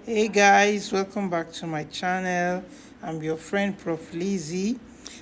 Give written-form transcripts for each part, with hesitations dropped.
Hey guys, welcome back to my channel. I'm your friend Prof. Lizzie,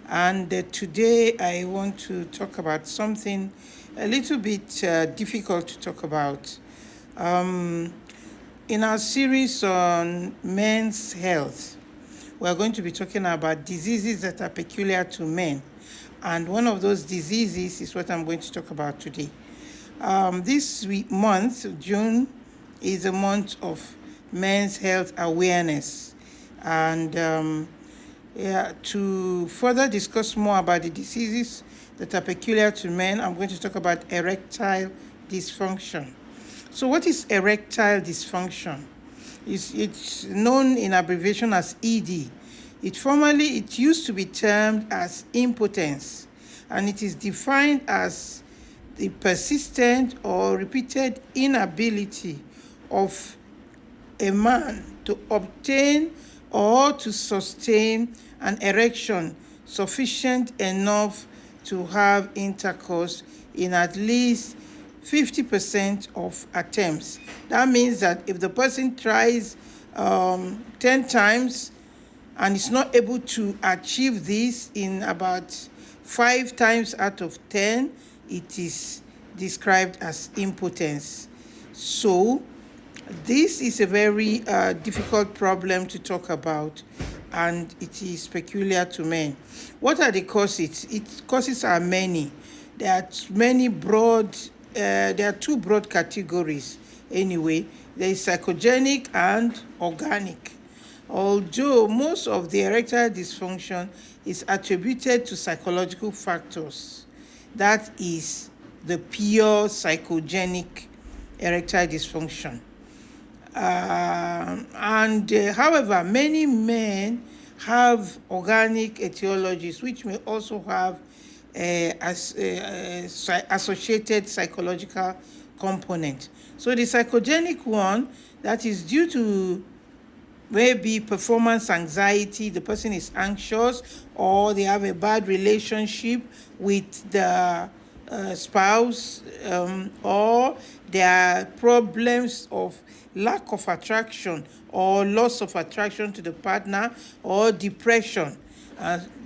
and today I want to talk about something a little bit difficult to talk about. In our series on men's health, we're going to be talking about diseases that are peculiar to men, and one of those diseases is what I'm going to talk about today. This month, June, is a month of men's health awareness. And to further discuss more about the diseases that are peculiar to men, I'm going to talk about erectile dysfunction. So what is erectile dysfunction? It's known in abbreviation as ED. It used to be termed as impotence, and it is defined as the persistent or repeated inability of a man to obtain or to sustain an erection sufficient enough to have intercourse in at least 50% of attempts. That means that if the person tries 10 times and is not able to achieve this in about 5 times out of 10, it is described as impotence. So this is a very difficult problem to talk about, and it is peculiar to men. What are the causes? Its causes are many. There are two broad categories anyway. There is psychogenic and organic. Although most of the erectile dysfunction is attributed to psychological factors, that is the pure psychogenic erectile dysfunction. However, many men have organic etiologies, which may also have associated psychological component. So the psychogenic one, that is due to maybe performance anxiety, the person is anxious, or they have a bad relationship with the spouse, or there are problems of lack of attraction or loss of attraction to the partner, or depression.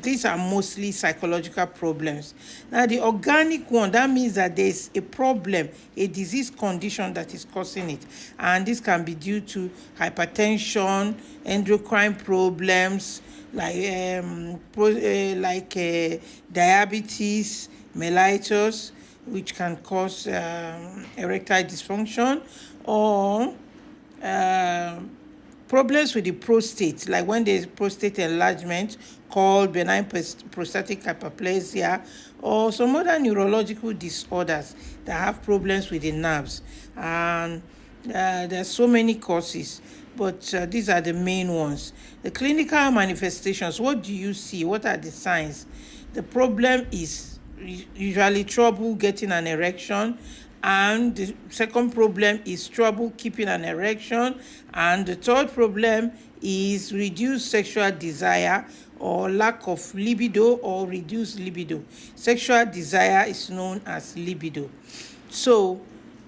These are mostly psychological problems. Now, the organic one, that means that there's a problem, a disease condition that is causing it. And this can be due to hypertension, endocrine problems, diabetes, mellitus, which can cause erectile dysfunction, or problems with the prostate, like when there's prostate enlargement called benign prostatic hyperplasia, or some other neurological disorders that have problems with the nerves. And there's so many causes, but these are the main ones. The clinical manifestations, what do you see? What are the signs? The problem is usually trouble getting an erection, and the second problem is trouble keeping an erection, and the third problem is reduced sexual desire or lack of libido or reduced libido. Sexual desire is known as libido. So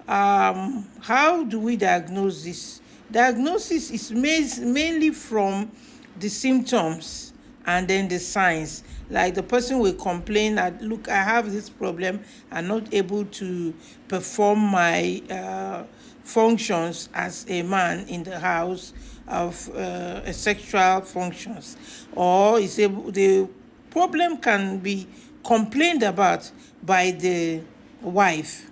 how do we diagnose this? Diagnosis is mainly from the symptoms and then the signs. Like the person will complain that, look, I have this problem, I'm not able to perform my functions as a man in the house of sexual functions. Or the problem can be complained about by the wife,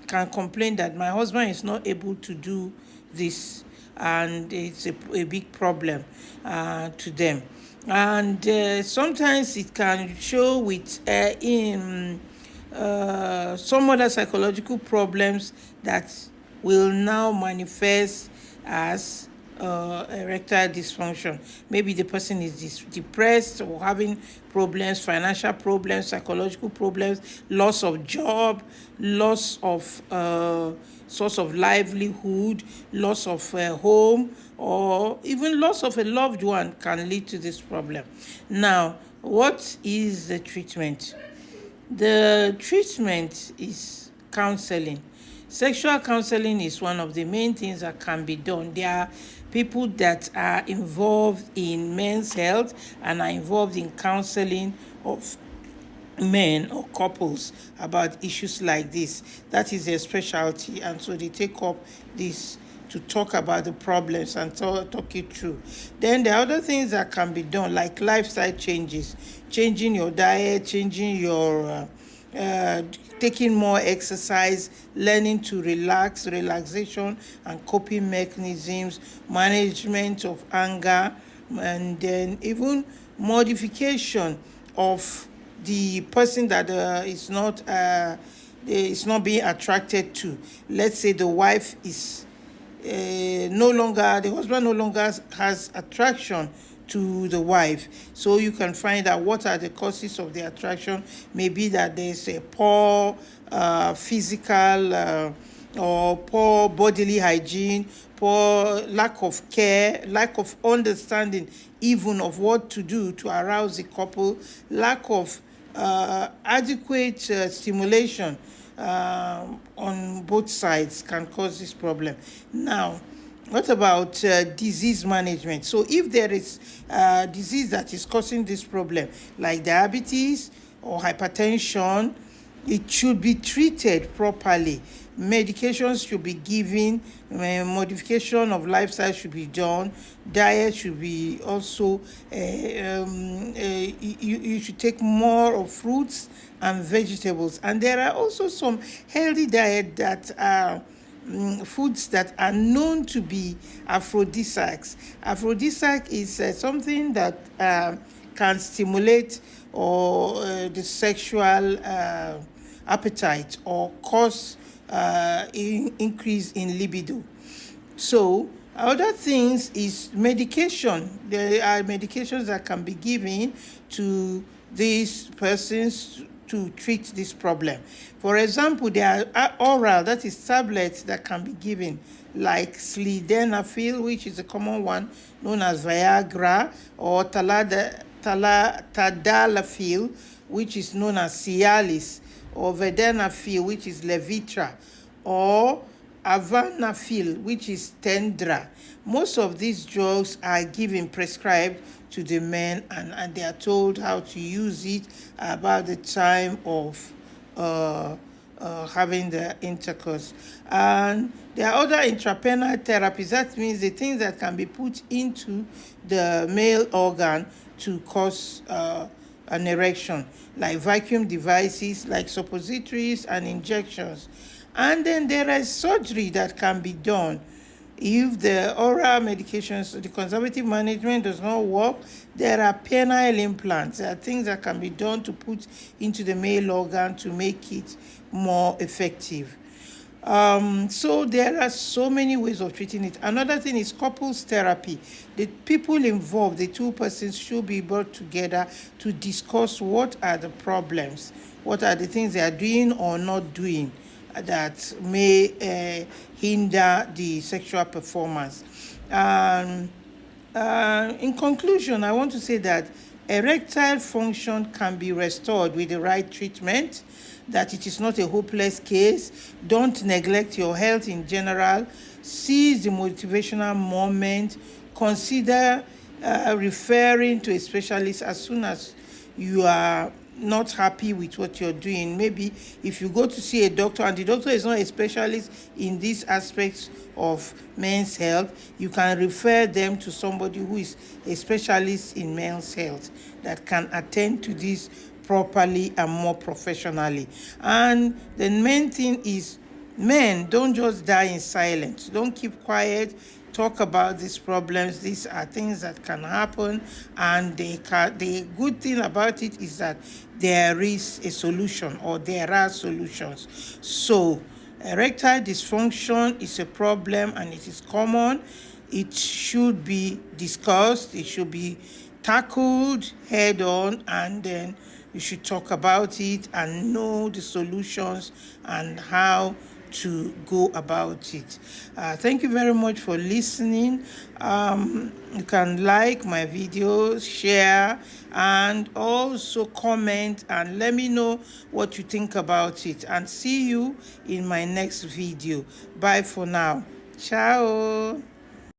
can complain that my husband is not able to do this, and it's a big problem to them. And sometimes it can show with some other psychological problems that will now manifest as erectile dysfunction. Maybe the person is depressed or having problems, financial problems, psychological problems, loss of job, loss of source of livelihood, loss of home, or even loss of a loved one can lead to this problem. Now, what is the treatment? The treatment is counseling. Sexual counseling is one of the main things that can be done. There are people that are involved in men's health and are involved in counseling of men or couples about issues like this. That is their specialty, and so they take up this to talk about the problems and talk it through. Then there are other things that can be done, like lifestyle changes, changing your diet, changing your uh, taking more exercise, learning to relaxation and coping mechanisms, management of anger, and then even modification of the person that is not being attracted to. Let's say the wife is no longer, the husband no longer has attraction to the wife. So you can find out what are the causes of the attraction. Maybe that there's a poor physical or poor bodily hygiene, poor lack of care, lack of understanding even of what to do to arouse the couple, lack of adequate stimulation on both sides can cause this problem. Now, what about disease management? So if there is disease that is causing this problem, like diabetes or hypertension, it should be treated properly. Medications should be given, modification of lifestyle should be done, diet should be also, you should take more of fruits and vegetables. And there are also some healthy diet that are foods that are known to be aphrodisiacs. Aphrodisiac is something that can stimulate or the sexual appetite or cause increase in libido. So other things is medication. There are medications that can be given to these persons to treat this problem. For example, there are oral, that is tablets that can be given, like sildenafil, which is a common one known as Viagra, or tadalafil, which is known as Cialis, or Vardenafil, which is Levitra, or Avanafil, which is Tendra. Most of these drugs are given prescribed to the men, and they are told how to use it about the time of having the intercourse. And there are other intrapenile therapies. That means the things that can be put into the male organ to cause an erection, like vacuum devices, like suppositories and injections. And then there is surgery that can be done. If the oral medications, the conservative management does not work, there are penile implants. There are things that can be done to put into the male organ to make it more effective. So there are so many ways of treating it. Another thing is couples therapy. The people involved, the two persons, should be brought together to discuss what are the problems, what are the things they are doing or not doing that may hinder the sexual performance. In conclusion, I want to say that erectile function can be restored with the right treatment, that it is not a hopeless case. Don't neglect your health in general. Seize the motivational moment. Consider referring to a specialist as soon as you are not happy with what you're doing. Maybe if you go to see a doctor and the doctor is not a specialist in these aspects of men's health, you can refer them to somebody who is a specialist in men's health that can attend to this properly and more professionally. And the main thing is, men, don't just die in silence. Don't keep quiet. Talk about these problems. These are things that can happen, and the good thing about it is that there is a solution, or there are solutions. So erectile dysfunction is a problem and it is common. It should be discussed, it should be tackled head on, and then you should talk about it and know the solutions and how to go about it. Thank you very much for listening. You can like my videos, share, and also comment and let me know what you think about it. And see you in my next video. Bye for now. Ciao.